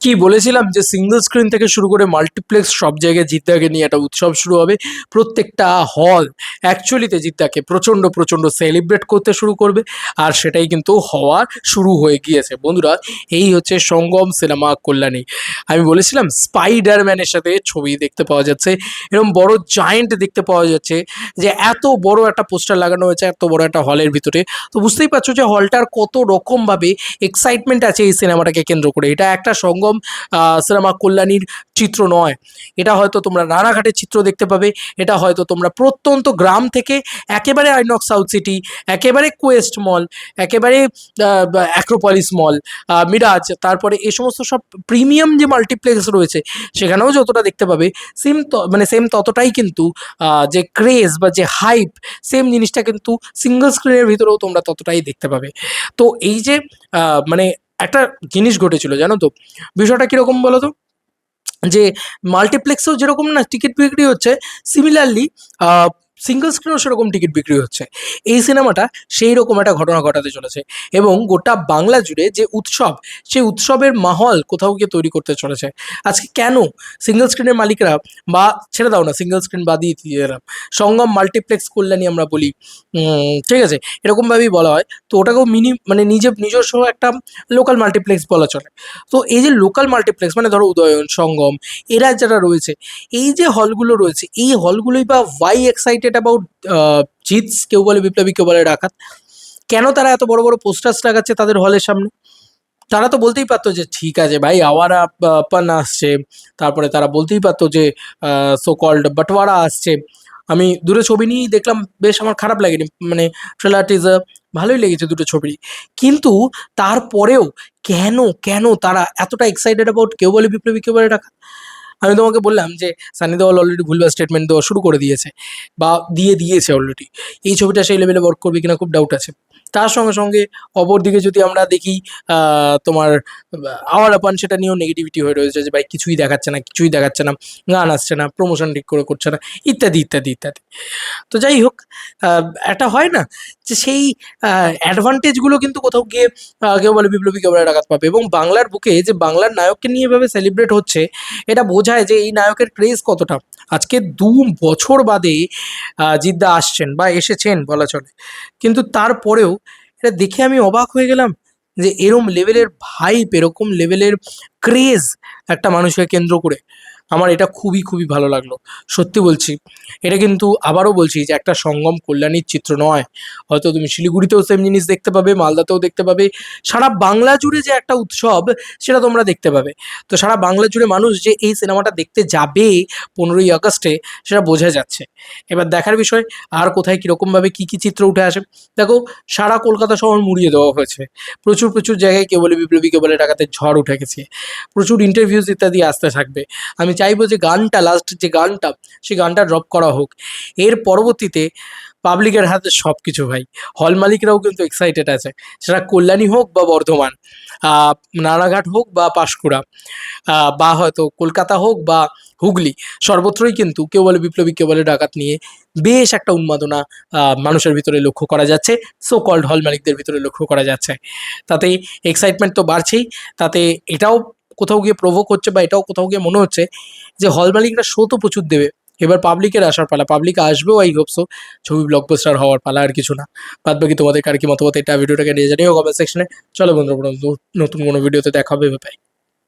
কি বলেছিলাম যে সিঙ্গল স্ক্রিন থেকে শুরু করে মাল্টিপ্লেক্স সব জায়গায় জিদ্দাকে নিয়ে একটা উৎসব শুরু হবে। প্রত্যেকটা হল অ্যাকচুয়ালিতে জিদ্দাকে প্রচণ্ড প্রচণ্ড সেলিব্রেট করতে শুরু করবে, আর সেটাই কিন্তু হওয়া শুরু হয়ে গিয়েছে বন্ধুরা। এই হচ্ছে সঙ্গম সিনেমা কল্যাণী। আমি বলেছিলাম স্পাইডারম্যানের সাথে ছবি দেখতে পাওয়া যাচ্ছে, এরকম বড় জায়েন্ট দেখতে পাওয়া যাচ্ছে, যে এত বড় একটা পোস্টার লাগানো হয়েছে এত বড় একটা হলের ভিতরে। তো বুঝতেই পারছো যে হলটার কত রকমভাবে এক্সাইটমেন্ট আছে এই সিনেমাটাকে কেন্দ্র করে। এটা একটা সঙ্গম সিনেমা কল্যাণীর চিত্র নয়, এটা হয়তো তোমরা রানাঘাটের চিত্র দেখতে পাবে, এটা হয়তো তোমরা প্রত্যন্ত গ্রাম থেকে একেবারে আইনক্স সাউথ সিটি, একেবারে কোয়েস্ট মল, একেবারে অ্যাক্রোপলিস মল, মিরাজ, তারপরে এই সমস্ত সব প্রিমিয়াম যে মাল্টিপ্লেক্স রয়েছে সেখানেও যতটা দেখতে পাবে সেম মানে সেম ততটাই কিন্তু যে ক্রেজ বা যে হাইপ, সেম জিনিসটা কিন্তু সিঙ্গল স্ক্রিনের ভিতরেও তোমরা ততটাই দেখতে পাবে। তো এই যে মানে একটা জিনিস ঘটেছিল জানো তো, বিষয়টা কিরকম বলো তো, যে মাল্টিপ্লেক্সেও যেরকম না টিকিট বিক্রি হচ্ছে, সিমিলারলি সিঙ্গল স্ক্রিনও সেরকম টিকিট বিক্রি হচ্ছে। এই সিনেমাটা সেই রকম একটা ঘটনা ঘটাতে চলেছে, এবং গোটা বাংলা জুড়ে যে উৎসব, সেই উৎসবের মাহল কোথাও গিয়ে তৈরি করতে চলেছে। আজকে কেন সিঙ্গল স্ক্রিনের মালিকরা, বা ছেড়ে দাও না সিঙ্গল স্ক্রিন বাদই দিয়ে দিলাম, সঙ্গম মাল্টিপ্লেক্স কল্যাণী আমরা বলি, ঠিক আছে, এরকমভাবেই বলা হয়। তো ওটাকেও মানে নিজস্ব একটা লোকাল মাল্টিপ্লেক্স বলা চলে। তো এই যে লোকাল মাল্টিপ্লেক্স মানে ধরো উদয়ন, সঙ্গম, এরা যারা রয়েছে, এই যে হলগুলো রয়েছে, এই হলগুলোই বা ওয়াই এক্সাইটেড অ্যাবাউট জিতস, কেউ বলে বিপ্লবী, কেউ বলে ডাকাত। কেন তারা এত বড় বড় পোস্টার্স লাগাচ্ছে তাদের হলের সামনে? তারা তো বলতেই পারতো যে ঠিক আছে ভাই আওয়ারা পান আসছে, তারপরে তারা বলতেই পারতো যে সো কল্ড বাটওয়ারা আসছে। আমি দুটো ছবি নিয়েই দেখলাম, বেশ আমার খারাপ লাগেনি, মানে ট্রেলার টিজার ভালোই লেগেছে দুটো ছবি। কিন্তু তারপরেও কেন কেন তারা এতটা এক্সাইটেড অ্যাবাউট কেউ বলে বিপ্লবী, কেউ বলে ডাকাত? আমি তোমাকে বললাম যে সানি দেওয়াল অলরেডি ভুলভাল স্টেটমেন্ট দেওয়া শুরু করে দিয়েছে, বা দিয়েছে অলরেডি। এই ছবিটা সেই লেভেলে ওয়ার্ক করবে কিনা খুব ডাউট আছে। তার সঙ্গে সঙ্গে অপরদিকে যদি আমরা দেখি তোমার আওয়ার আপান, সেটা নিয়েও নেগেটিভিটি হয়ে রয়েছে যে ভাই কিছুই দেখাচ্ছে না, কিছুই দেখাচ্ছে না, গান আসছে না, প্রমোশন ঠিক করে করছে না, ইত্যাদি ইত্যাদি ইত্যাদি। তো যাই হোক, একটা হয় না যে সেই অ্যাডভান্টেজগুলো কিন্তু কোথাও গিয়ে কেউ বলে বিপ্লবী, কেউ বলে ডাকাত পাবে। এবং বাংলার বুকে যে বাংলার নায়ককে নিয়ে এভাবে সেলিব্রেট হচ্ছে, এটা বোঝায় যে এই নায়কের ক্রেজ কতটা। আজকে 2 বছর বাদে জিদ্দা আসছেন বা এসেছেন বলা চলে, কিন্তু তারপরেও এটা দেখে আমি অবাক হয়ে গেলাম যে এরম লেভেলের ভাইব, এরকম লেভেলের ক্রেজ একটা মানুষকে কেন্দ্র করে। আমার এটা খুবই খুবই ভালো লাগলো, সত্যি বলছি। এটা কিন্তু আবারও বলছি যে একটা সঙ্গম কল্যাণীর চিত্র নয়, হয়তো তুমি শিলিগুড়িতেও সেম জিনিস দেখতে পাবে, মালদাতেও দেখতে পাবে, সারা বাংলা জুড়ে যে একটা উৎসব সেটা তোমরা দেখতে পাবে। তো সারা বাংলা জুড়ে মানুষ যে এই সিনেমাটা দেখতে যাবে 15ই আগস্টে, সেটা বোঝা যাচ্ছে। এবার দেখার বিষয় আর কোথায় কীরকমভাবে কী কী চিত্র উঠে আসে। দেখো, সারা কলকাতা শহর মুড়িয়ে দেওয়া হয়েছে, প্রচুর প্রচুর জায়গায় কেউ বলে বিপ্লবী, কেউ বলে ডাকাতের ঝড় উঠে গেছে, প্রচুর ইন্টারভিউজ ইত্যাদি আসতে থাকবে। আমি চাইবো যে গানটা, লাস্ট যে গানটা, সেই গানটা ড্রপ করা হোক। এর পরবর্তীতে পাবলিকের হাতে সব কিছু ভাই। হল মালিকরাও কিন্তু এক্সাইটেড আছে, সেটা কল্যাণী হোক বা বর্ধমান, নানাঘাট হোক বা পাঁশকুড়া, বা হয়তো কলকাতা হোক বা হুগলি, সর্বত্রই কিন্তু কেউ বলে বিপ্লবী, কেউ বলে ডাকাত নিয়ে বেশ একটা উন্মাদনা মানুষের ভিতরে লক্ষ্য করা যাচ্ছে, সো কল্ড হল মালিকদের ভিতরে লক্ষ্য করা যাচ্ছে। তাতে এক্সাইটমেন্ট তো বাড়ছেই, তাতে এটাও কোথাও গিয়ে প্রভোক হচ্ছে, বা এটাও কোথাও গিয়ে মনে হচ্ছে যে হল মালিকরা শো তো প্রচুর দেবে, এবার পাবলিকের আসার পালা, পাবলিক আসবেও, আই হোপ সো। ছবি ব্লকবাস্টার হওয়ার পালা, আর কিছু না। বাদ বাকি তোমাদের কার কি মতামত, এটা ভিডিওটাকে নিয়ে জানিও কমেন্ট সেকশনে। চলো বন্ধুরা, নতুন কোনো ভিডিওতে দেখা হবে, বাই।